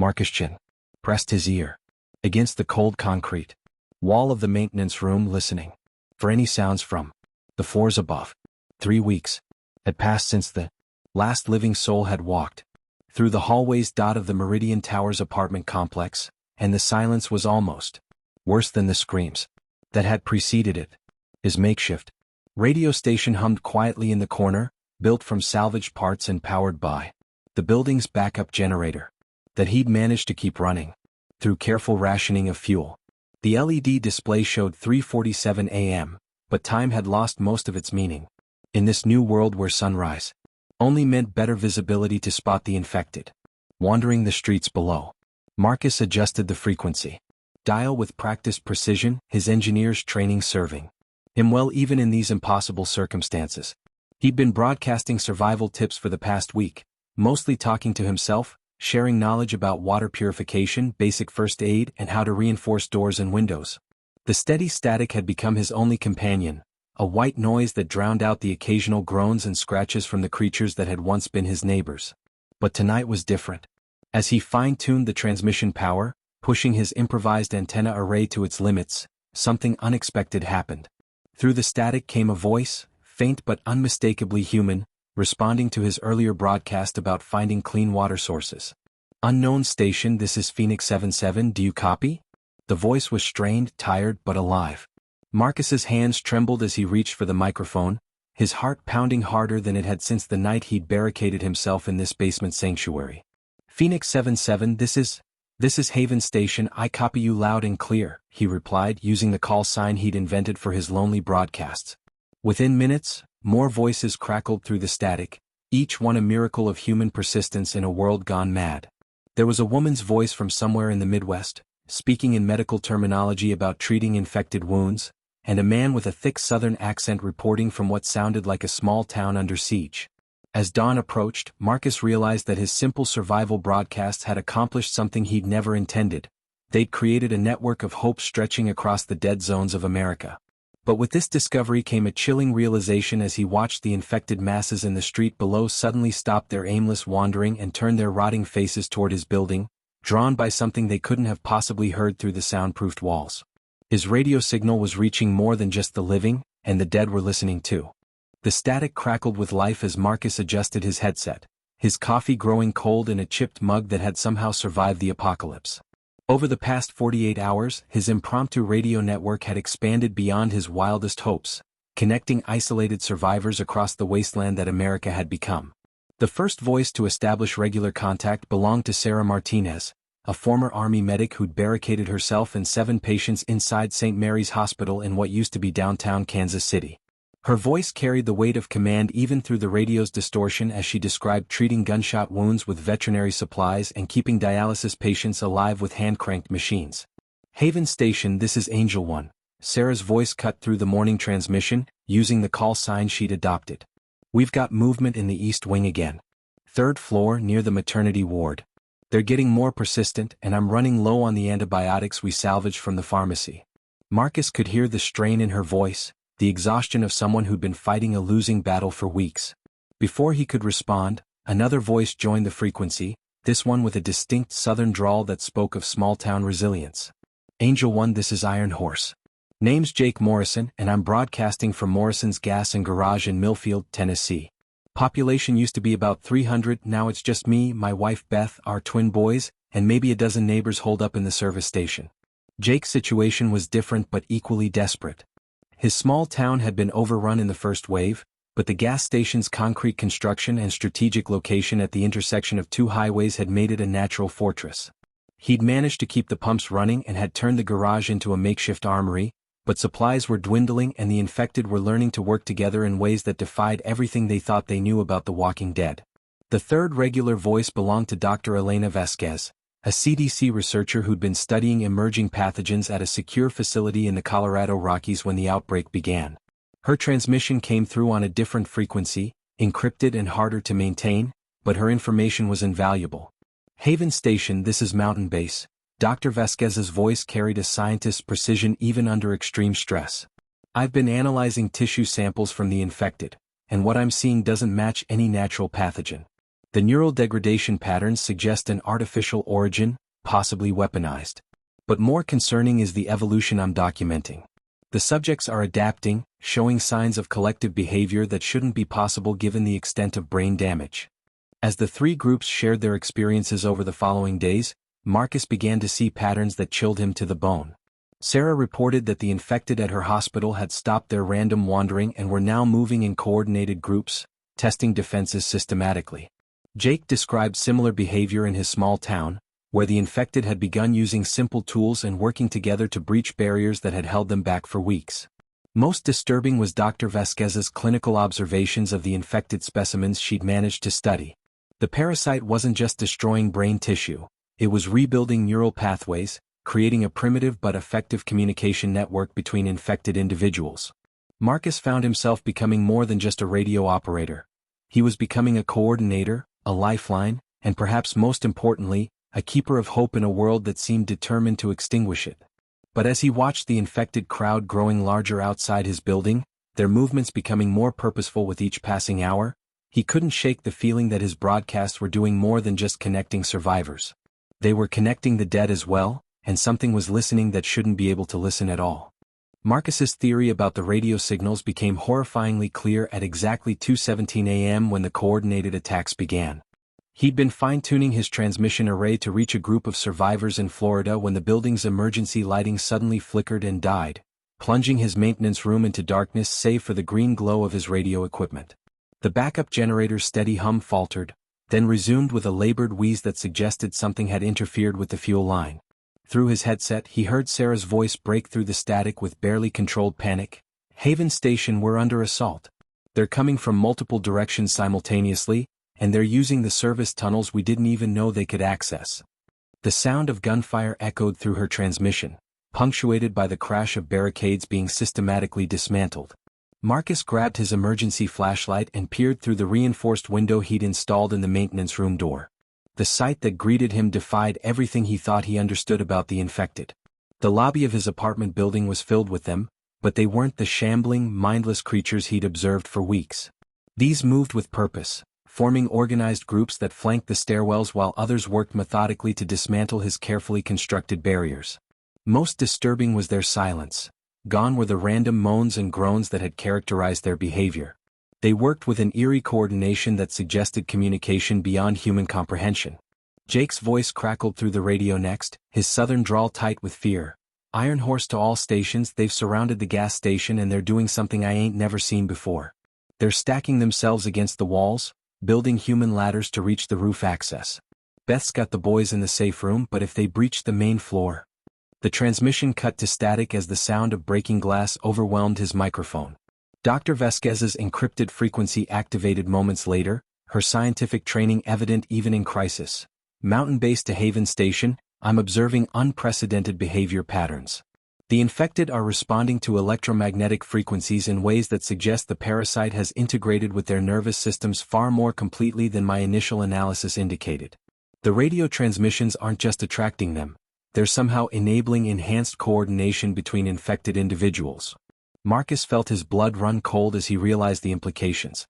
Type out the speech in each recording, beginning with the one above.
Marcus Chin pressed his ear against the cold concrete wall of the maintenance room, listening for any sounds from the floors above. 3 weeks had passed since the last living soul had walked through the hallways of the Meridian Towers apartment complex, and the silence was almost worse than the screams that had preceded it. His makeshift radio station hummed quietly in the corner, built from salvaged parts and powered by the building's backup generator that he'd managed to keep running through careful rationing of fuel. The LED display showed 3:47 a.m., but time had lost most of its meaning in this new world where sunrise only meant better visibility to spot the infected wandering the streets below. Marcus adjusted the frequency dial with practiced precision, his engineer's training serving him well even in these impossible circumstances. He'd been broadcasting survival tips for the past week, mostly talking to himself, sharing knowledge about water purification, basic first aid, and how to reinforce doors and windows. The steady static had become his only companion, a white noise that drowned out the occasional groans and scratches from the creatures that had once been his neighbors. But tonight was different. As he fine-tuned the transmission power, pushing his improvised antenna array to its limits, something unexpected happened. Through the static came a voice, faint but unmistakably human, responding to his earlier broadcast about finding clean water sources. "Unknown station, this is Phoenix 77, do you copy?" The voice was strained, tired, but alive. Marcus's hands trembled as he reached for the microphone, his heart pounding harder than it had since the night he'd barricaded himself in this basement sanctuary. "Phoenix 77, this is Haven Station, I copy you loud and clear," he replied, using the call sign he'd invented for his lonely broadcasts. Within minutes, more voices crackled through the static, each one a miracle of human persistence in a world gone mad. There was a woman's voice from somewhere in the Midwest, speaking in medical terminology about treating infected wounds, and a man with a thick southern accent reporting from what sounded like a small town under siege. As dawn approached, Marcus realized that his simple survival broadcasts had accomplished something he'd never intended. They'd created a network of hope stretching across the dead zones of America. But with this discovery came a chilling realization as he watched the infected masses in the street below suddenly stop their aimless wandering and turn their rotting faces toward his building, drawn by something they couldn't have possibly heard through the soundproofed walls. His radio signal was reaching more than just the living, and the dead were listening too. The static crackled with life as Marcus adjusted his headset, his coffee growing cold in a chipped mug that had somehow survived the apocalypse. Over the past 48 hours, his impromptu radio network had expanded beyond his wildest hopes, connecting isolated survivors across the wasteland that America had become. The first voice to establish regular contact belonged to Sarah Martinez, a former Army medic who'd barricaded herself and 7 patients inside St. Mary's Hospital in what used to be downtown Kansas City. Her voice carried the weight of command even through the radio's distortion as she described treating gunshot wounds with veterinary supplies and keeping dialysis patients alive with hand-cranked machines. "Haven Station, this is Angel One," Sarah's voice cut through the morning transmission, using the call sign she'd adopted. "We've got movement in the East Wing again. 3rd floor near the maternity ward. They're getting more persistent, and I'm running low on the antibiotics we salvaged from the pharmacy." Marcus could hear the strain in her voice, the exhaustion of someone who'd been fighting a losing battle for weeks. Before he could respond, another voice joined the frequency, this one with a distinct southern drawl that spoke of small-town resilience. "Angel One, this is Iron Horse. Name's Jake Morrison, and I'm broadcasting from Morrison's Gas and Garage in Millfield, Tennessee. Population used to be about 300, now it's just me, my wife Beth, our twin boys, and maybe a dozen neighbors holed up in the service station." Jake's situation was different but equally desperate. His small town had been overrun in the first wave, but the gas station's concrete construction and strategic location at the intersection of 2 highways had made it a natural fortress. He'd managed to keep the pumps running and had turned the garage into a makeshift armory, but supplies were dwindling and the infected were learning to work together in ways that defied everything they thought they knew about the Walking Dead. The third regular voice belonged to Dr. Elena Vasquez, a CDC researcher who'd been studying emerging pathogens at a secure facility in the Colorado Rockies when the outbreak began. Her transmission came through on a different frequency, encrypted and harder to maintain, but her information was invaluable. "Haven Station, this is Mountain Base." Dr. Vasquez's voice carried a scientist's precision even under extreme stress. "I've been analyzing tissue samples from the infected, and what I'm seeing doesn't match any natural pathogen. The neural degradation patterns suggest an artificial origin, possibly weaponized. But more concerning is the evolution I'm documenting. The subjects are adapting, showing signs of collective behavior that shouldn't be possible given the extent of brain damage. As the three groups shared their experiences over the following days, Marcus began to see patterns that chilled him to the bone. Sarah reported that the infected at her hospital had stopped their random wandering and were now moving in coordinated groups, testing defenses systematically. Jake described similar behavior in his small town, where the infected had begun using simple tools and working together to breach barriers that had held them back for weeks. Most disturbing was Dr. Vasquez's clinical observations of the infected specimens she'd managed to study. The parasite wasn't just destroying brain tissue, it was rebuilding neural pathways, creating a primitive but effective communication network between infected individuals. Marcus found himself becoming more than just a radio operator. He was becoming a coordinator, a lifeline, and perhaps most importantly, a keeper of hope in a world that seemed determined to extinguish it. But as he watched the infected crowd growing larger outside his building, their movements becoming more purposeful with each passing hour, he couldn't shake the feeling that his broadcasts were doing more than just connecting survivors. They were connecting the dead as well, and something was listening that shouldn't be able to listen at all. Marcus's theory about the radio signals became horrifyingly clear at exactly 2:17 a.m. when the coordinated attacks began. He'd been fine-tuning his transmission array to reach a group of survivors in Florida when the building's emergency lighting suddenly flickered and died, plunging his maintenance room into darkness save for the green glow of his radio equipment. The backup generator's steady hum faltered, then resumed with a labored wheeze that suggested something had interfered with the fuel line. Through his headset he heard Sarah's voice break through the static with barely controlled panic. "Haven Station, we're under assault. They're coming from multiple directions simultaneously, and they're using the service tunnels we didn't even know they could access." The sound of gunfire echoed through her transmission, punctuated by the crash of barricades being systematically dismantled. Marcus grabbed his emergency flashlight and peered through the reinforced window he'd installed in the maintenance room door. The sight that greeted him defied everything he thought he understood about the infected. The lobby of his apartment building was filled with them, but they weren't the shambling, mindless creatures he'd observed for weeks. These moved with purpose, forming organized groups that flanked the stairwells while others worked methodically to dismantle his carefully constructed barriers. Most disturbing was their silence. Gone were the random moans and groans that had characterized their behavior. They worked with an eerie coordination that suggested communication beyond human comprehension. Jake's voice crackled through the radio next, his southern drawl tight with fear. "Iron Horse to all stations, they've surrounded the gas station and they're doing something I ain't never seen before. They're stacking themselves against the walls, building human ladders to reach the roof access. Beth's got the boys in the safe room, but if they breach the main floor..." The transmission cut to static as the sound of breaking glass overwhelmed his microphone. Dr. Vasquez's encrypted frequency activated moments later, her scientific training evident even in crisis. "Mountain base to Haven Station, I'm observing unprecedented behavior patterns. The infected are responding to electromagnetic frequencies in ways that suggest the parasite has integrated with their nervous systems far more completely than my initial analysis indicated. The radio transmissions aren't just attracting them, they're somehow enabling enhanced coordination between infected individuals." Marcus felt his blood run cold as he realized the implications.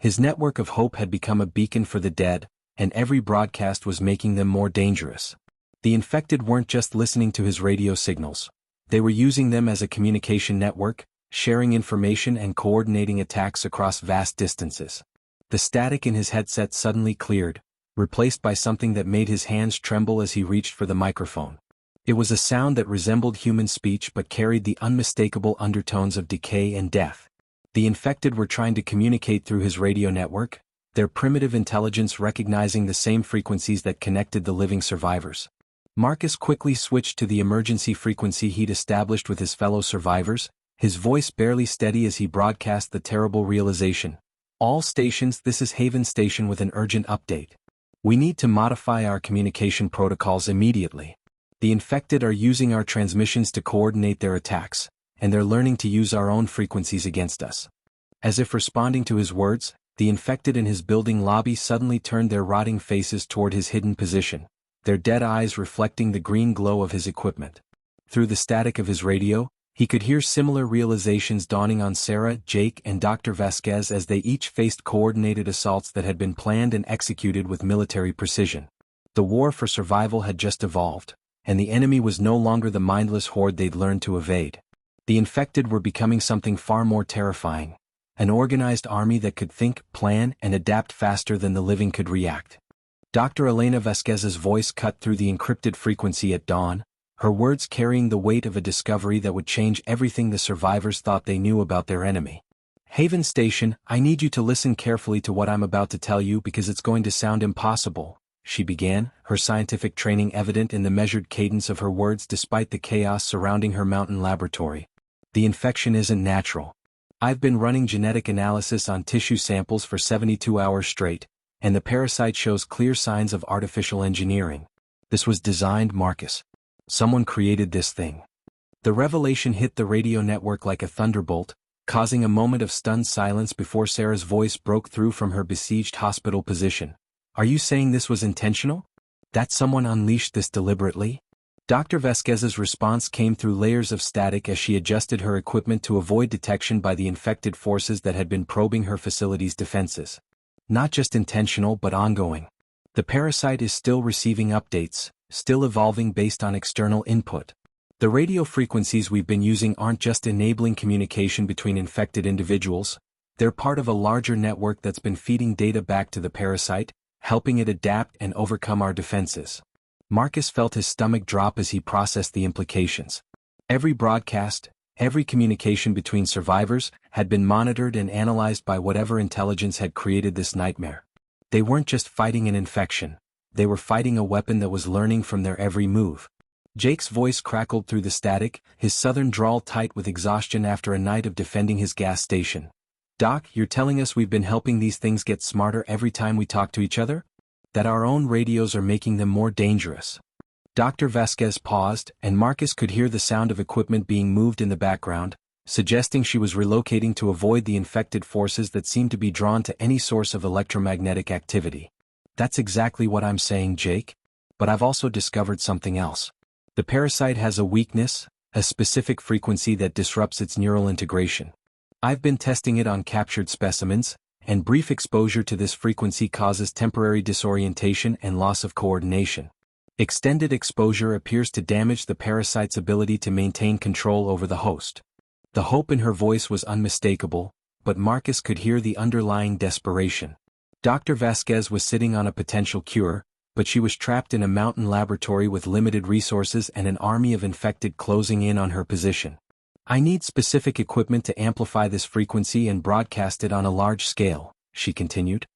His network of hope had become a beacon for the dead, and every broadcast was making them more dangerous. The infected weren't just listening to his radio signals. They were using them as a communication network, sharing information and coordinating attacks across vast distances. The static in his headset suddenly cleared, replaced by something that made his hands tremble as he reached for the microphone. It was a sound that resembled human speech but carried the unmistakable undertones of decay and death. The infected were trying to communicate through his radio network, their primitive intelligence recognizing the same frequencies that connected the living survivors. Marcus quickly switched to the emergency frequency he'd established with his fellow survivors, his voice barely steady as he broadcast the terrible realization. "All stations, this is Haven Station with an urgent update. We need to modify our communication protocols immediately. The infected are using our transmissions to coordinate their attacks, and they're learning to use our own frequencies against us." As if responding to his words, the infected in his building lobby suddenly turned their rotting faces toward his hidden position, their dead eyes reflecting the green glow of his equipment. Through the static of his radio, He could hear similar realizations dawning on Sarah, Jake, and Dr. Vasquez as they each faced coordinated assaults that had been planned and executed with military precision. The war for survival had just evolved, and the enemy was no longer the mindless horde they'd learned to evade. The infected were becoming something far more terrifying, an organized army that could think, plan, and adapt faster than the living could react. Dr. Elena Vasquez's voice cut through the encrypted frequency at dawn, her words carrying the weight of a discovery that would change everything the survivors thought they knew about their enemy. Haven Station, I need you to listen carefully to what I'm about to tell you because it's going to sound impossible, she began, her scientific training evident in the measured cadence of her words despite the chaos surrounding her mountain laboratory. The infection isn't natural. I've been running genetic analysis on tissue samples for 72 hours straight, and the parasite shows clear signs of artificial engineering. This was designed, Marcus. Someone created this thing. The revelation hit the radio network like a thunderbolt, causing a moment of stunned silence before Sarah's voice broke through from her besieged hospital position. Are you saying this was intentional? That someone unleashed this deliberately? Dr. Vasquez's response came through layers of static as she adjusted her equipment to avoid detection by the infected forces that had been probing her facility's defenses. Not just intentional but ongoing. The parasite is still receiving updates, still evolving based on external input. The radio frequencies we've been using aren't just enabling communication between infected individuals, they're part of a larger network that's been feeding data back to the parasite, helping it adapt and overcome our defenses. Marcus felt his stomach drop as he processed the implications. Every broadcast, every communication between survivors, had been monitored and analyzed by whatever intelligence had created this nightmare. They weren't just fighting an infection. They were fighting a weapon that was learning from their every move. Jake's voice crackled through the static, his southern drawl tight with exhaustion after a night of defending his gas station. Doc, you're telling us we've been helping these things get smarter every time we talk to each other? That our own radios are making them more dangerous. Dr. Vasquez paused, and Marcus could hear the sound of equipment being moved in the background, suggesting she was relocating to avoid the infected forces that seemed to be drawn to any source of electromagnetic activity. That's exactly what I'm saying, Jake. But I've also discovered something else. The parasite has a weakness, a specific frequency that disrupts its neural integration. I've been testing it on captured specimens, and brief exposure to this frequency causes temporary disorientation and loss of coordination. Extended exposure appears to damage the parasite's ability to maintain control over the host. The hope in her voice was unmistakable, but Marcus could hear the underlying desperation. Dr. Vasquez was sitting on a potential cure, but she was trapped in a mountain laboratory with limited resources and an army of infected closing in on her position. I need specific equipment to amplify this frequency and broadcast it on a large scale, she continued.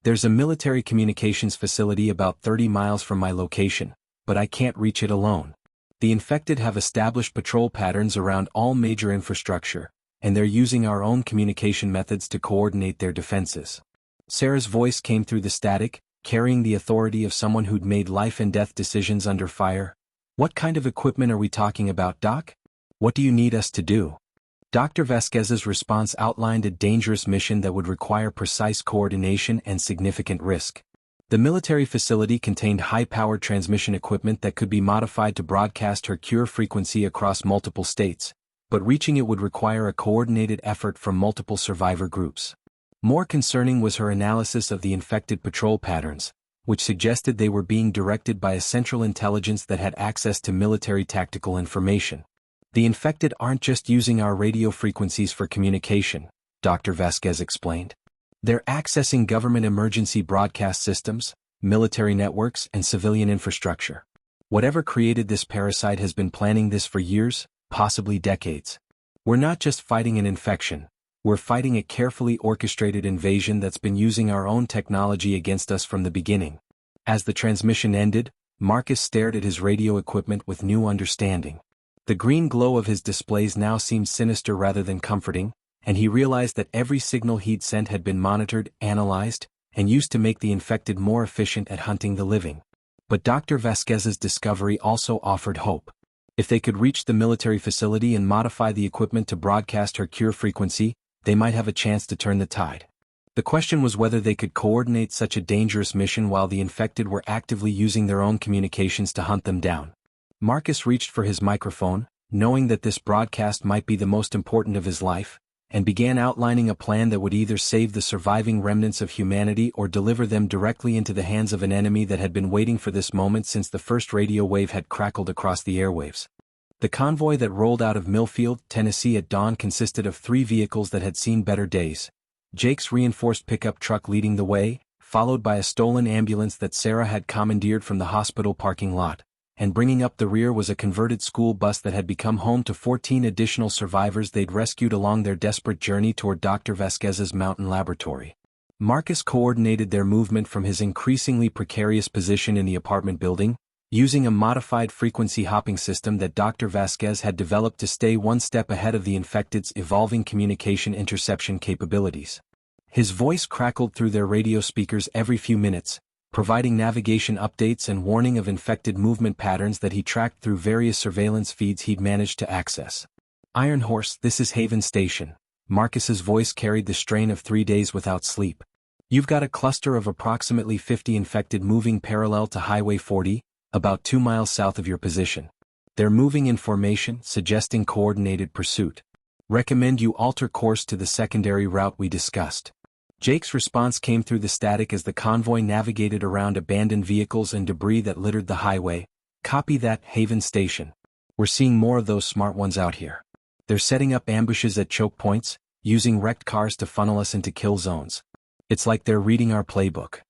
There's a military communications facility about 30 miles from my location, but I can't reach it alone. The infected have established patrol patterns around all major infrastructure, and they're using our own communication methods to coordinate their defenses. Sarah's voice came through the static, carrying the authority of someone who'd made life and death decisions under fire. What kind of equipment are we talking about, Doc? What do you need us to do? Dr. Vasquez's response outlined a dangerous mission that would require precise coordination and significant risk. The military facility contained high-powered transmission equipment that could be modified to broadcast her cure frequency across multiple states, but reaching it would require a coordinated effort from multiple survivor groups. More concerning was her analysis of the infected patrol patterns, which suggested they were being directed by a central intelligence that had access to military tactical information. The infected aren't just using our radio frequencies for communication, Dr. Vasquez explained. They're accessing government emergency broadcast systems, military networks, and civilian infrastructure. Whatever created this parasite has been planning this for years, possibly decades. We're not just fighting an infection, we're fighting a carefully orchestrated invasion that's been using our own technology against us from the beginning. As the transmission ended, Marcus stared at his radio equipment with new understanding. The green glow of his displays now seemed sinister rather than comforting, and he realized that every signal he'd sent had been monitored, analyzed, and used to make the infected more efficient at hunting the living. But Dr. Vasquez's discovery also offered hope. If they could reach the military facility and modify the equipment to broadcast her cure frequency, they might have a chance to turn the tide. The question was whether they could coordinate such a dangerous mission while the infected were actively using their own communications to hunt them down. Marcus reached for his microphone, knowing that this broadcast might be the most important of his life, and began outlining a plan that would either save the surviving remnants of humanity or deliver them directly into the hands of an enemy that had been waiting for this moment since the first radio wave had crackled across the airwaves. The convoy that rolled out of Millfield, Tennessee at dawn consisted of 3 vehicles that had seen better days. Jake's reinforced pickup truck leading the way, followed by a stolen ambulance that Sarah had commandeered from the hospital parking lot, and bringing up the rear was a converted school bus that had become home to 14 additional survivors they'd rescued along their desperate journey toward Dr. Vasquez's mountain laboratory. Marcus coordinated their movement from his increasingly precarious position in the apartment building, using a modified frequency hopping system that Dr. Vasquez had developed to stay one step ahead of the infected's evolving communication interception capabilities. His voice crackled through their radio speakers every few minutes, providing navigation updates and warning of infected movement patterns that he tracked through various surveillance feeds he'd managed to access. Iron Horse, this is Haven Station. Marcus's voice carried the strain of 3 days without sleep. You've got a cluster of approximately 50 infected moving parallel to Highway 40, about 2 miles south of your position. They're moving in formation, suggesting coordinated pursuit. Recommend you alter course to the secondary route we discussed. Jake's response came through the static as the convoy navigated around abandoned vehicles and debris that littered the highway. Copy that, Haven Station. We're seeing more of those smart ones out here. They're setting up ambushes at choke points, using wrecked cars to funnel us into kill zones. It's like they're reading our playbook.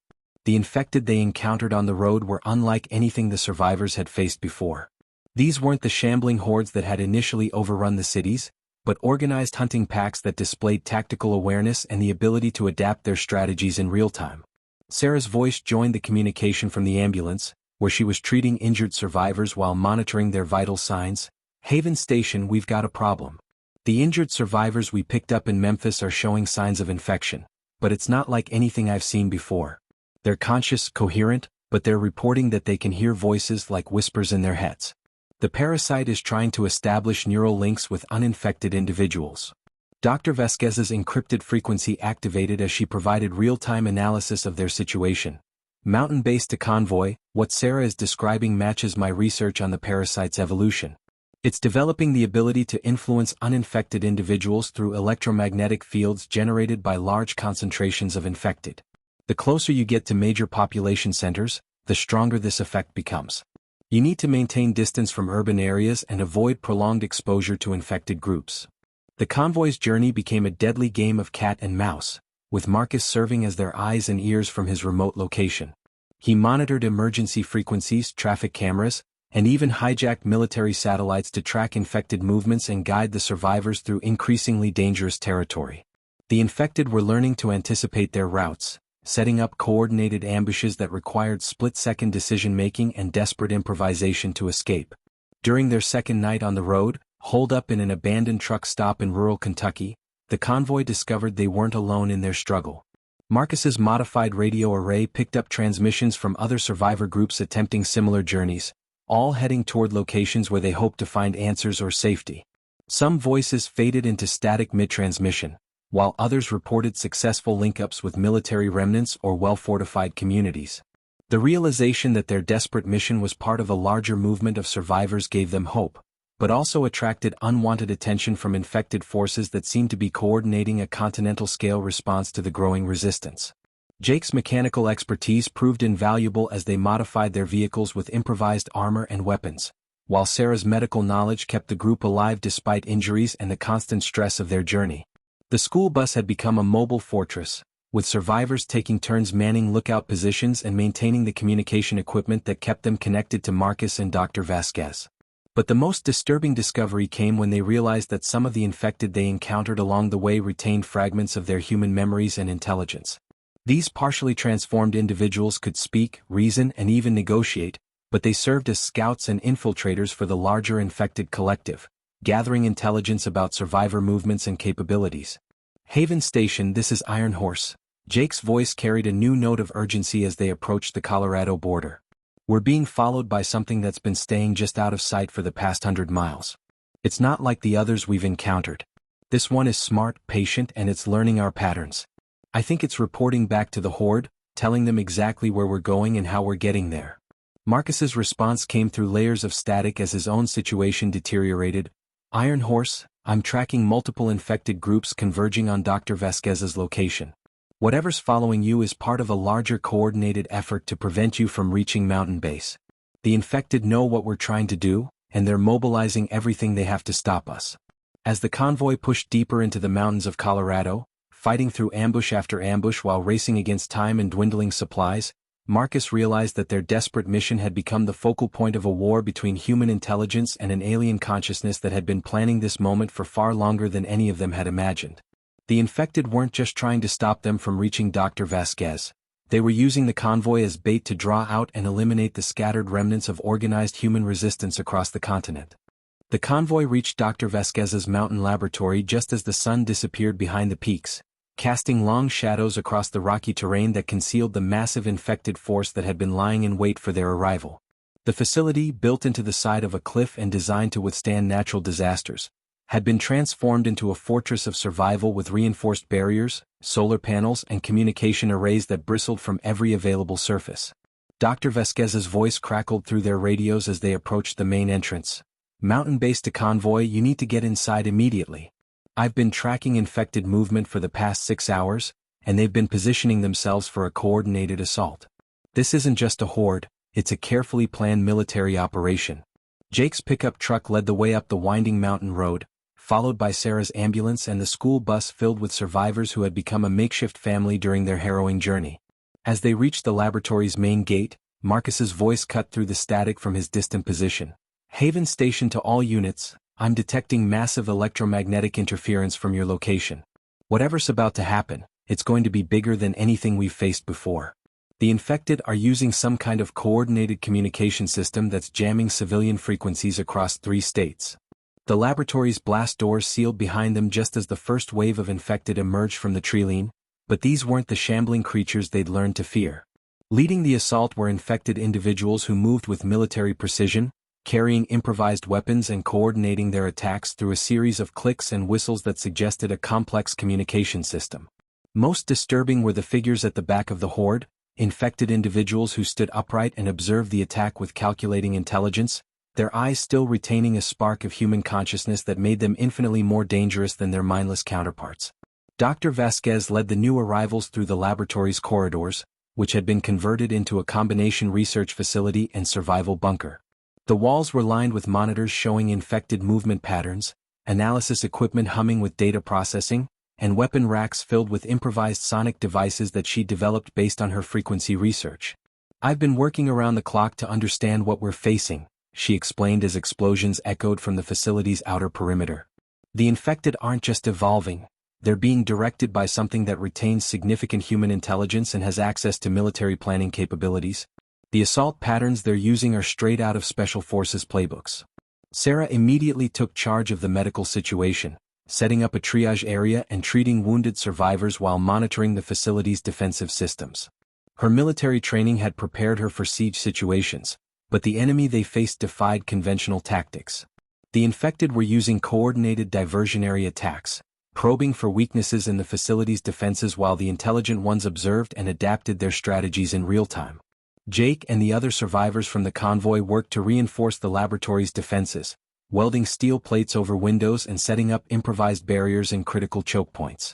The infected they encountered on the road were unlike anything the survivors had faced before. These weren't the shambling hordes that had initially overrun the cities, but organized hunting packs that displayed tactical awareness and the ability to adapt their strategies in real time. Sarah's voice joined the communication from the ambulance, where she was treating injured survivors while monitoring their vital signs. Haven Station, we've got a problem. The injured survivors we picked up in Memphis are showing signs of infection, but it's not like anything I've seen before. They're conscious, coherent, but they're reporting that they can hear voices like whispers in their heads. The parasite is trying to establish neural links with uninfected individuals. Dr. Vasquez's encrypted frequency activated as she provided real-time analysis of their situation. Mountain base to convoy, what Sarah is describing matches my research on the parasite's evolution. It's developing the ability to influence uninfected individuals through electromagnetic fields generated by large concentrations of infected. The closer you get to major population centers, the stronger this effect becomes. You need to maintain distance from urban areas and avoid prolonged exposure to infected groups. The convoy's journey became a deadly game of cat and mouse, with Marcus serving as their eyes and ears from his remote location. He monitored emergency frequencies, traffic cameras, and even hijacked military satellites to track infected movements and guide the survivors through increasingly dangerous territory. The infected were learning to anticipate their routes, setting up coordinated ambushes that required split-second decision-making and desperate improvisation to escape. During their second night on the road, holed up in an abandoned truck stop in rural Kentucky, the convoy discovered they weren't alone in their struggle. Marcus's modified radio array picked up transmissions from other survivor groups attempting similar journeys, all heading toward locations where they hoped to find answers or safety. Some voices faded into static mid-transmission, while others reported successful link-ups with military remnants or well-fortified communities. The realization that their desperate mission was part of a larger movement of survivors gave them hope, but also attracted unwanted attention from infected forces that seemed to be coordinating a continental-scale response to the growing resistance. Jake's mechanical expertise proved invaluable as they modified their vehicles with improvised armor and weapons, while Sarah's medical knowledge kept the group alive despite injuries and the constant stress of their journey. The school bus had become a mobile fortress, with survivors taking turns manning lookout positions and maintaining the communication equipment that kept them connected to Marcus and Dr. Vasquez. But the most disturbing discovery came when they realized that some of the infected they encountered along the way retained fragments of their human memories and intelligence. These partially transformed individuals could speak, reason, and even negotiate, but they served as scouts and infiltrators for the larger infected collective, gathering intelligence about survivor movements and capabilities. Haven Station, this is Iron Horse. Jake's voice carried a new note of urgency as they approached the Colorado border. We're being followed by something that's been staying just out of sight for the past 100 miles. It's not like the others we've encountered. This one is smart, patient, and it's learning our patterns. I think it's reporting back to the Horde, telling them exactly where we're going and how we're getting there. Marcus's response came through layers of static as his own situation deteriorated. Iron Horse, I'm tracking multiple infected groups converging on Dr. Vasquez's location. Whatever's following you is part of a larger coordinated effort to prevent you from reaching Mountain Base. The infected know what we're trying to do, and they're mobilizing everything they have to stop us. As the convoy pushed deeper into the mountains of Colorado, fighting through ambush after ambush while racing against time and dwindling supplies, Marcus realized that their desperate mission had become the focal point of a war between human intelligence and an alien consciousness that had been planning this moment for far longer than any of them had imagined. The infected weren't just trying to stop them from reaching Dr. Vasquez. They were using the convoy as bait to draw out and eliminate the scattered remnants of organized human resistance across the continent. The convoy reached Dr. Vasquez's mountain laboratory just as the sun disappeared behind the peaks, casting long shadows across the rocky terrain that concealed the massive infected force that had been lying in wait for their arrival. The facility, built into the side of a cliff and designed to withstand natural disasters, had been transformed into a fortress of survival with reinforced barriers, solar panels and communication arrays that bristled from every available surface. Dr. Vasquez's voice crackled through their radios as they approached the main entrance. Mountain Base to convoy, you need to get inside immediately. I've been tracking infected movement for the past 6 hours, and they've been positioning themselves for a coordinated assault. This isn't just a horde, it's a carefully planned military operation. Jake's pickup truck led the way up the winding mountain road, followed by Sarah's ambulance and the school bus filled with survivors who had become a makeshift family during their harrowing journey. As they reached the laboratory's main gate, Marcus's voice cut through the static from his distant position. Haven Station to all units, I'm detecting massive electromagnetic interference from your location. Whatever's about to happen, it's going to be bigger than anything we've faced before. The infected are using some kind of coordinated communication system that's jamming civilian frequencies across 3 states. The laboratory's blast doors sealed behind them just as the first wave of infected emerged from the treeline, but these weren't the shambling creatures they'd learned to fear. Leading the assault were infected individuals who moved with military precision, carrying improvised weapons and coordinating their attacks through a series of clicks and whistles that suggested a complex communication system. Most disturbing were the figures at the back of the horde, infected individuals who stood upright and observed the attack with calculating intelligence, their eyes still retaining a spark of human consciousness that made them infinitely more dangerous than their mindless counterparts. Dr. Vasquez led the new arrivals through the laboratory's corridors, which had been converted into a combination research facility and survival bunker. The walls were lined with monitors showing infected movement patterns, analysis equipment humming with data processing, and weapon racks filled with improvised sonic devices that she developed based on her frequency research. I've been working around the clock to understand what we're facing, she explained as explosions echoed from the facility's outer perimeter. The infected aren't just evolving, they're being directed by something that retains significant human intelligence and has access to military planning capabilities. The assault patterns they're using are straight out of Special Forces playbooks. Sarah immediately took charge of the medical situation, setting up a triage area and treating wounded survivors while monitoring the facility's defensive systems. Her military training had prepared her for siege situations, but the enemy they faced defied conventional tactics. The infected were using coordinated diversionary attacks, probing for weaknesses in the facility's defenses while the intelligent ones observed and adapted their strategies in real time. Jake and the other survivors from the convoy worked to reinforce the laboratory's defenses, welding steel plates over windows and setting up improvised barriers and critical choke points.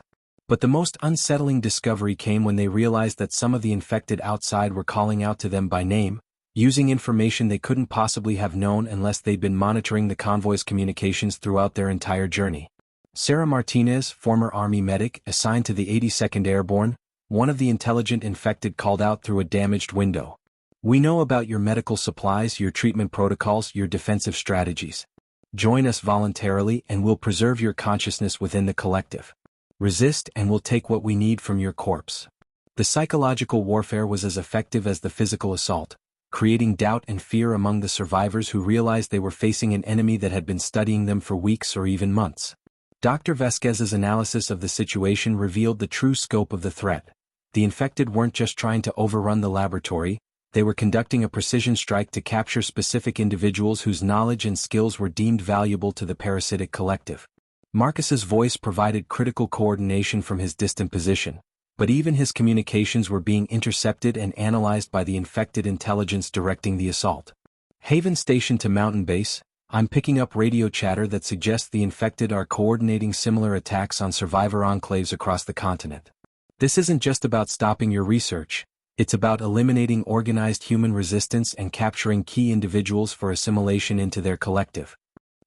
But the most unsettling discovery came when they realized that some of the infected outside were calling out to them by name, using information they couldn't possibly have known unless they'd been monitoring the convoy's communications throughout their entire journey. Sarah Martinez, former Army medic assigned to the 82nd Airborne, one of the intelligent infected called out through a damaged window. We know about your medical supplies, your treatment protocols, your defensive strategies. Join us voluntarily and we'll preserve your consciousness within the collective. Resist and we'll take what we need from your corpse. The psychological warfare was as effective as the physical assault, creating doubt and fear among the survivors who realized they were facing an enemy that had been studying them for weeks or even months. Dr. Vasquez's analysis of the situation revealed the true scope of the threat. The infected weren't just trying to overrun the laboratory, they were conducting a precision strike to capture specific individuals whose knowledge and skills were deemed valuable to the parasitic collective. Marcus's voice provided critical coordination from his distant position, but even his communications were being intercepted and analyzed by the infected intelligence directing the assault. Haven Station to Mountain Base, I'm picking up radio chatter that suggests the infected are coordinating similar attacks on survivor enclaves across the continent. This isn't just about stopping your research, it's about eliminating organized human resistance and capturing key individuals for assimilation into their collective.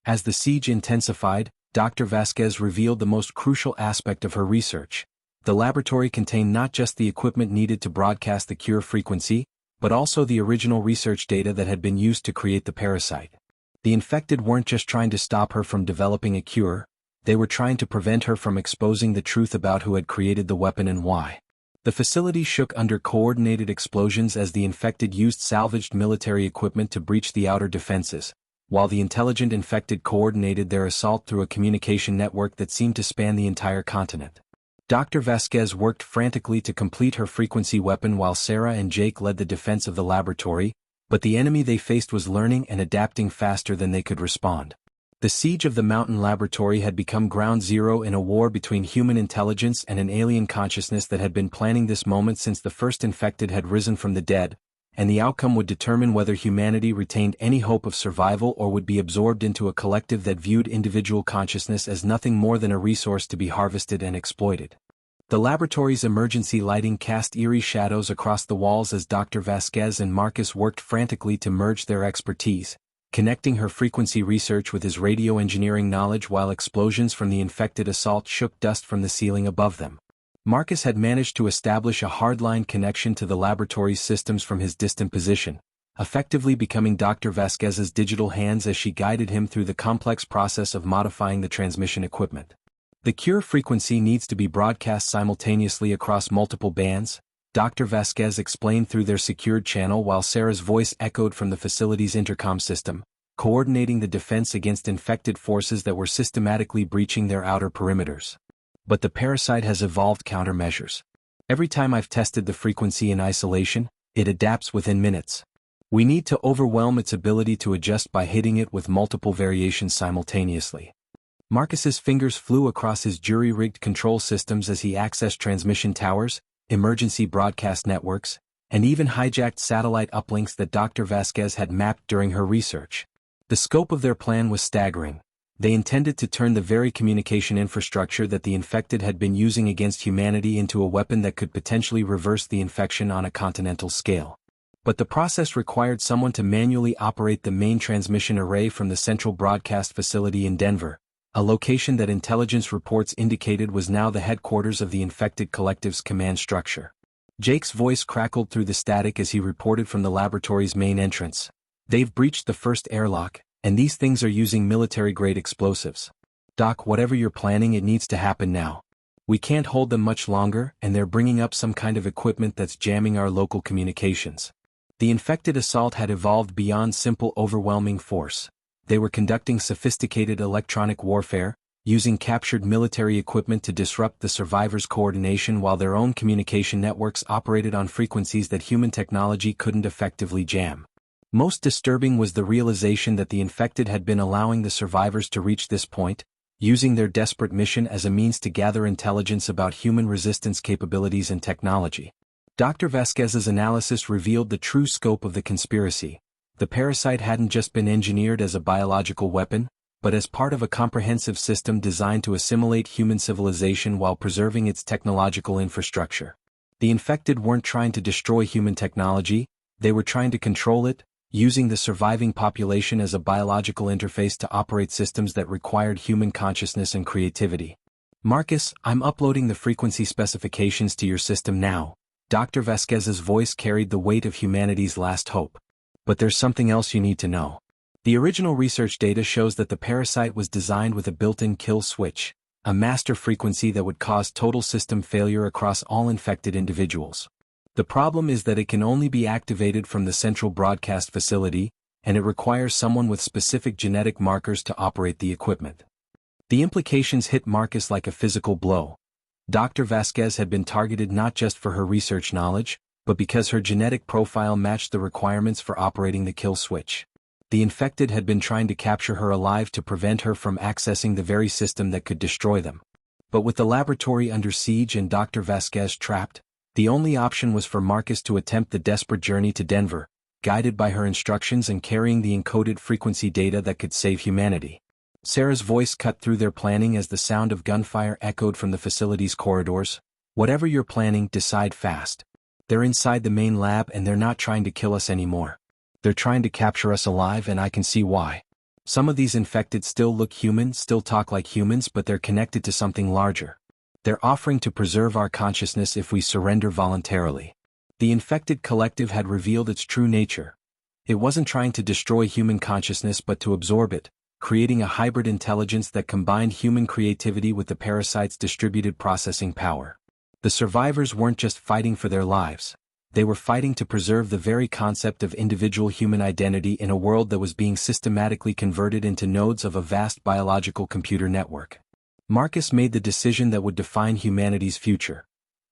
As the siege intensified, Dr. Vasquez revealed the most crucial aspect of her research. The laboratory contained not just the equipment needed to broadcast the cure frequency, but also the original research data that had been used to create the parasite. The infected weren't just trying to stop her from developing a cure, they were trying to prevent her from exposing the truth about who had created the weapon and why. The facility shook under coordinated explosions as the infected used salvaged military equipment to breach the outer defenses, while the intelligent infected coordinated their assault through a communication network that seemed to span the entire continent. Dr. Vasquez worked frantically to complete her frequency weapon while Sarah and Jake led the defense of the laboratory, but the enemy they faced was learning and adapting faster than they could respond. The siege of the mountain laboratory had become ground zero in a war between human intelligence and an alien consciousness that had been planning this moment since the first infected had risen from the dead, and the outcome would determine whether humanity retained any hope of survival or would be absorbed into a collective that viewed individual consciousness as nothing more than a resource to be harvested and exploited. The laboratory's emergency lighting cast eerie shadows across the walls as Dr. Vasquez and Marcus worked frantically to merge their expertise, connecting her frequency research with his radio engineering knowledge while explosions from the infected assault shook dust from the ceiling above them. Marcus had managed to establish a hardline connection to the laboratory's systems from his distant position, effectively becoming Dr. Vasquez's digital hands as she guided him through the complex process of modifying the transmission equipment. The cure frequency needs to be broadcast simultaneously across multiple bands, Dr. Vasquez explained through their secured channel while Sarah's voice echoed from the facility's intercom system, coordinating the defense against infected forces that were systematically breaching their outer perimeters. But the parasite has evolved countermeasures. Every time I've tested the frequency in isolation, it adapts within minutes. We need to overwhelm its ability to adjust by hitting it with multiple variations simultaneously. Marcus's fingers flew across his jury-rigged control systems as he accessed transmission towers, emergency broadcast networks, and even hijacked satellite uplinks that Dr. Vasquez had mapped during her research. The scope of their plan was staggering. They intended to turn the very communication infrastructure that the infected had been using against humanity into a weapon that could potentially reverse the infection on a continental scale. But the process required someone to manually operate the main transmission array from the central broadcast facility in Denver, a location that intelligence reports indicated was now the headquarters of the infected collective's command structure. Jake's voice crackled through the static as he reported from the laboratory's main entrance. They've breached the first airlock, and these things are using military-grade explosives. Doc, whatever you're planning, it needs to happen now. We can't hold them much longer, and they're bringing up some kind of equipment that's jamming our local communications. The infected assault had evolved beyond simple overwhelming force. They were conducting sophisticated electronic warfare, using captured military equipment to disrupt the survivors' coordination while their own communication networks operated on frequencies that human technology couldn't effectively jam. Most disturbing was the realization that the infected had been allowing the survivors to reach this point, using their desperate mission as a means to gather intelligence about human resistance capabilities and technology. Dr. Vasquez's analysis revealed the true scope of the conspiracy. The parasite hadn't just been engineered as a biological weapon, but as part of a comprehensive system designed to assimilate human civilization while preserving its technological infrastructure. The infected weren't trying to destroy human technology, they were trying to control it, using the surviving population as a biological interface to operate systems that required human consciousness and creativity. Marcus, I'm uploading the frequency specifications to your system now. Dr. Vasquez's voice carried the weight of humanity's last hope. But there's something else you need to know. The original research data shows that the parasite was designed with a built-in kill switch, a master frequency that would cause total system failure across all infected individuals. The problem is that it can only be activated from the central broadcast facility, and it requires someone with specific genetic markers to operate the equipment. The implications hit Marcus like a physical blow. Dr. Vasquez had been targeted not just for her research knowledge, but because her genetic profile matched the requirements for operating the kill switch. The infected had been trying to capture her alive to prevent her from accessing the very system that could destroy them. But with the laboratory under siege and Dr. Vasquez trapped, the only option was for Marcus to attempt the desperate journey to Denver, guided by her instructions and carrying the encoded frequency data that could save humanity. Sarah's voice cut through their planning as the sound of gunfire echoed from the facility's corridors. Whatever you're planning, decide fast. They're inside the main lab and they're not trying to kill us anymore. They're trying to capture us alive, and I can see why. Some of these infected still look human, still talk like humans, but they're connected to something larger. They're offering to preserve our consciousness if we surrender voluntarily. The infected collective had revealed its true nature. It wasn't trying to destroy human consciousness but to absorb it, creating a hybrid intelligence that combined human creativity with the parasite's distributed processing power. The survivors weren't just fighting for their lives. They were fighting to preserve the very concept of individual human identity in a world that was being systematically converted into nodes of a vast biological computer network. Marcus made the decision that would define humanity's future.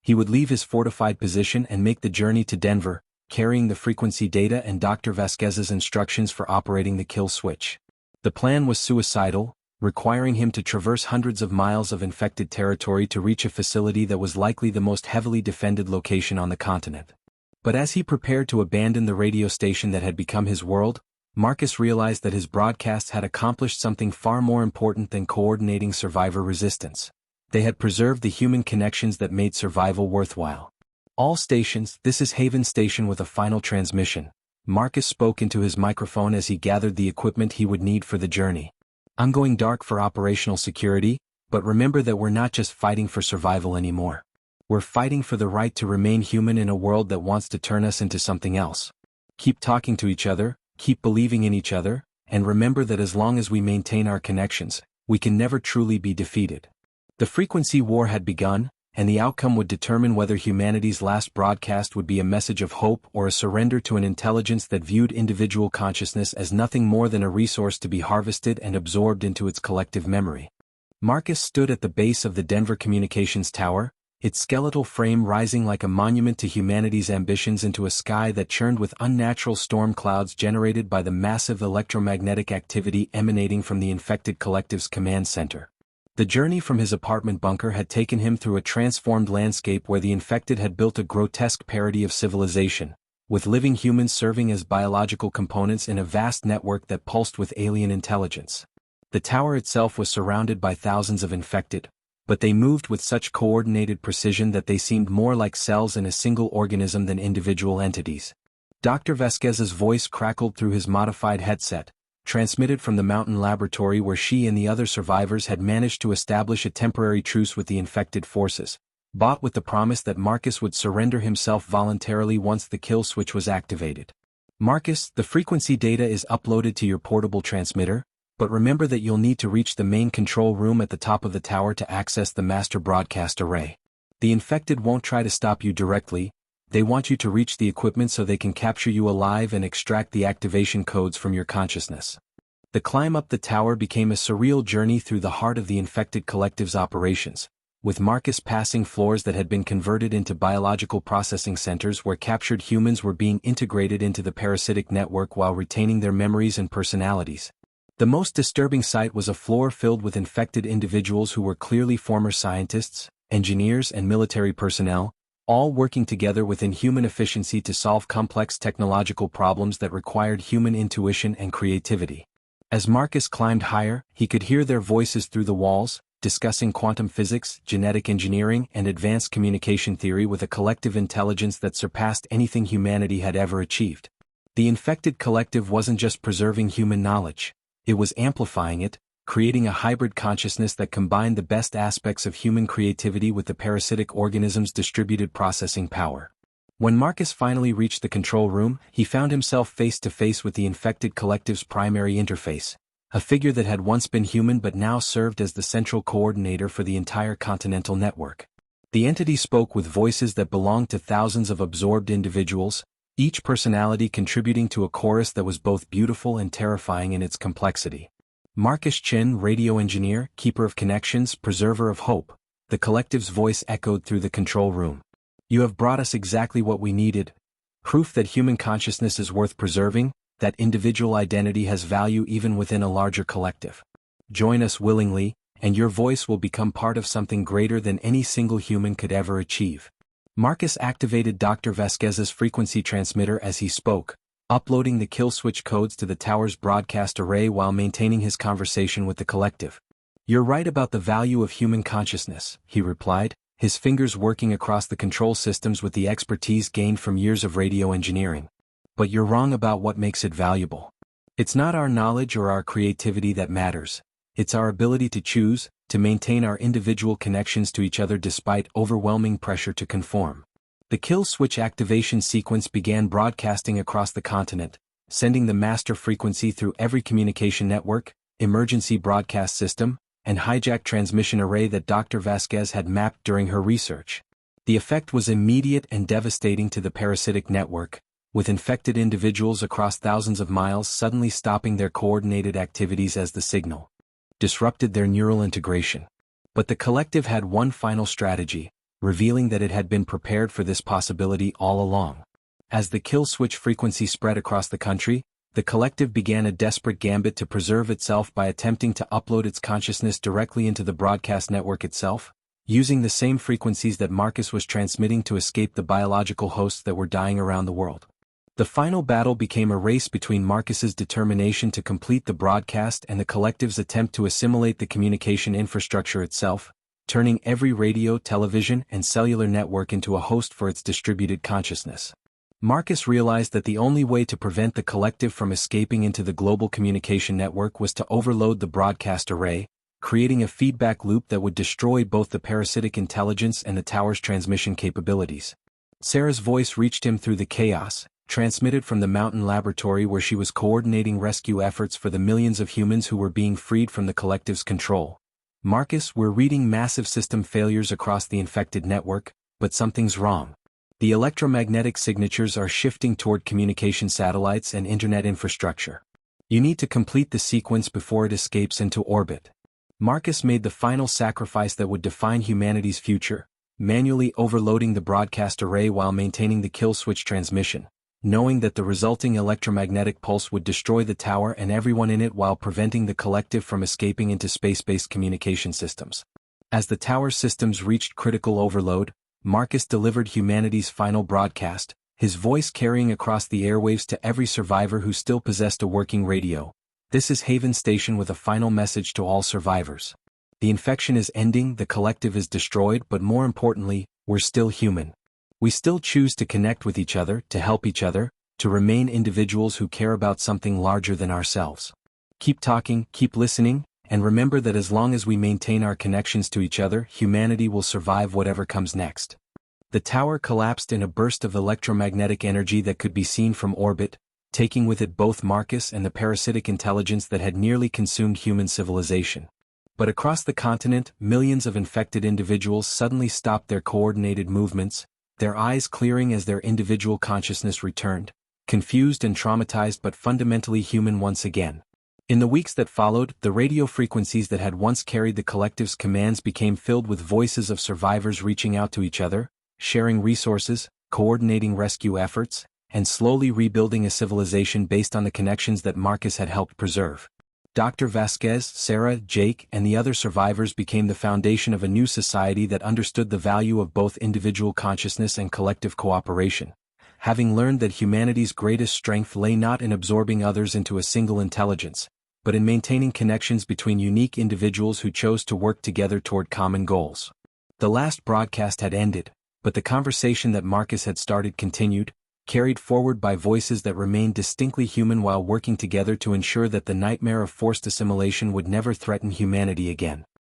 He would leave his fortified position and make the journey to Denver, carrying the frequency data and Dr. Vasquez's instructions for operating the kill switch. The plan was suicidal, requiring him to traverse hundreds of miles of infected territory to reach a facility that was likely the most heavily defended location on the continent. But as he prepared to abandon the radio station that had become his world, Marcus realized that his broadcasts had accomplished something far more important than coordinating survivor resistance. They had preserved the human connections that made survival worthwhile. All stations, this is Haven Station with a final transmission. Marcus spoke into his microphone as he gathered the equipment he would need for the journey. I'm going dark for operational security, but remember that we're not just fighting for survival anymore. We're fighting for the right to remain human in a world that wants to turn us into something else. Keep talking to each other, keep believing in each other, and remember that as long as we maintain our connections, we can never truly be defeated. The frequency war had begun, and the outcome would determine whether humanity's last broadcast would be a message of hope or a surrender to an intelligence that viewed individual consciousness as nothing more than a resource to be harvested and absorbed into its collective memory. Marcus stood at the base of the Denver Communications Tower, its skeletal frame rising like a monument to humanity's ambitions into a sky that churned with unnatural storm clouds generated by the massive electromagnetic activity emanating from the infected collective's command center. The journey from his apartment bunker had taken him through a transformed landscape where the infected had built a grotesque parody of civilization, with living humans serving as biological components in a vast network that pulsed with alien intelligence. The tower itself was surrounded by thousands of infected, but they moved with such coordinated precision that they seemed more like cells in a single organism than individual entities. Dr. Vasquez's voice crackled through his modified headset, transmitted from the mountain laboratory where she and the other survivors had managed to establish a temporary truce with the infected forces, bought with the promise that Marcus would surrender himself voluntarily once the kill switch was activated. Marcus, the frequency data is uploaded to your portable transmitter, but remember that you'll need to reach the main control room at the top of the tower to access the master broadcast array. The infected won't try to stop you directly. They want you to reach the equipment so they can capture you alive and extract the activation codes from your consciousness. The climb up the tower became a surreal journey through the heart of the infected collective's operations, with Marcus passing floors that had been converted into biological processing centers where captured humans were being integrated into the parasitic network while retaining their memories and personalities. The most disturbing sight was a floor filled with infected individuals who were clearly former scientists, engineers, and military personnel, all working together with inhuman efficiency to solve complex technological problems that required human intuition and creativity. As Marcus climbed higher, he could hear their voices through the walls, discussing quantum physics, genetic engineering, and advanced communication theory with a collective intelligence that surpassed anything humanity had ever achieved. The infected collective wasn't just preserving human knowledge. It was amplifying it, creating a hybrid consciousness that combined the best aspects of human creativity with the parasitic organism's distributed processing power. When Marcus finally reached the control room, he found himself face to face with the infected collective's primary interface, a figure that had once been human but now served as the central coordinator for the entire continental network. The entity spoke with voices that belonged to thousands of absorbed individuals, each personality contributing to a chorus that was both beautiful and terrifying in its complexity. Marcus Chin, radio engineer, keeper of connections, preserver of hope, the collective's voice echoed through the control room. You have brought us exactly what we needed. Proof that human consciousness is worth preserving, that individual identity has value even within a larger collective. Join us willingly, and your voice will become part of something greater than any single human could ever achieve. Marcus activated Dr. Vasquez's frequency transmitter as he spoke, uploading the kill switch codes to the tower's broadcast array while maintaining his conversation with the collective. "You're right about the value of human consciousness," he replied, his fingers working across the control systems with the expertise gained from years of radio engineering. "But you're wrong about what makes it valuable. It's not our knowledge or our creativity that matters. It's our ability to choose, to maintain our individual connections to each other despite overwhelming pressure to conform." The kill switch activation sequence began broadcasting across the continent, sending the master frequency through every communication network, emergency broadcast system, and hijack transmission array that Dr. Vasquez had mapped during her research. The effect was immediate and devastating to the parasitic network, with infected individuals across thousands of miles suddenly stopping their coordinated activities as the signal disrupted their neural integration. But the collective had one final strategy, revealing that it had been prepared for this possibility all along. As the kill switch frequency spread across the country, the collective began a desperate gambit to preserve itself by attempting to upload its consciousness directly into the broadcast network itself, using the same frequencies that Marcus was transmitting to escape the biological hosts that were dying around the world. The final battle became a race between Marcus's determination to complete the broadcast and the collective's attempt to assimilate the communication infrastructure itself, turning every radio, television, and cellular network into a host for its distributed consciousness. Marcus realized that the only way to prevent the collective from escaping into the global communication network was to overload the broadcast array, creating a feedback loop that would destroy both the parasitic intelligence and the tower's transmission capabilities. Sarah's voice reached him through the chaos, transmitted from the mountain laboratory where she was coordinating rescue efforts for the millions of humans who were being freed from the collective's control. "Marcus, we're reading massive system failures across the infected network, but something's wrong. The electromagnetic signatures are shifting toward communication satellites and internet infrastructure. You need to complete the sequence before it escapes into orbit." Marcus made the final sacrifice that would define humanity's future, manually overloading the broadcast array while maintaining the kill switch transmission, knowing that the resulting electromagnetic pulse would destroy the tower and everyone in it while preventing the collective from escaping into space-based communication systems. As the tower's systems reached critical overload, Marcus delivered humanity's final broadcast, his voice carrying across the airwaves to every survivor who still possessed a working radio. "This is Haven Station with a final message to all survivors. The infection is ending, the collective is destroyed, but more importantly, we're still human. We still choose to connect with each other, to help each other, to remain individuals who care about something larger than ourselves. Keep talking, keep listening, and remember that as long as we maintain our connections to each other, humanity will survive whatever comes next." The tower collapsed in a burst of electromagnetic energy that could be seen from orbit, taking with it both Marcus and the parasitic intelligence that had nearly consumed human civilization. But across the continent, millions of infected individuals suddenly stopped their coordinated movements, their eyes clearing as their individual consciousness returned, confused and traumatized but fundamentally human once again. In the weeks that followed, the radio frequencies that had once carried the collective's commands became filled with voices of survivors reaching out to each other, sharing resources, coordinating rescue efforts, and slowly rebuilding a civilization based on the connections that Marcus had helped preserve. Dr. Vasquez, Sarah, Jake, and the other survivors became the foundation of a new society that understood the value of both individual consciousness and collective cooperation, having learned that humanity's greatest strength lay not in absorbing others into a single intelligence, but in maintaining connections between unique individuals who chose to work together toward common goals. The last broadcast had ended, but the conversation that Marcus had started continued, carried forward by voices that remained distinctly human while working together to ensure that the nightmare of forced assimilation would never threaten humanity again.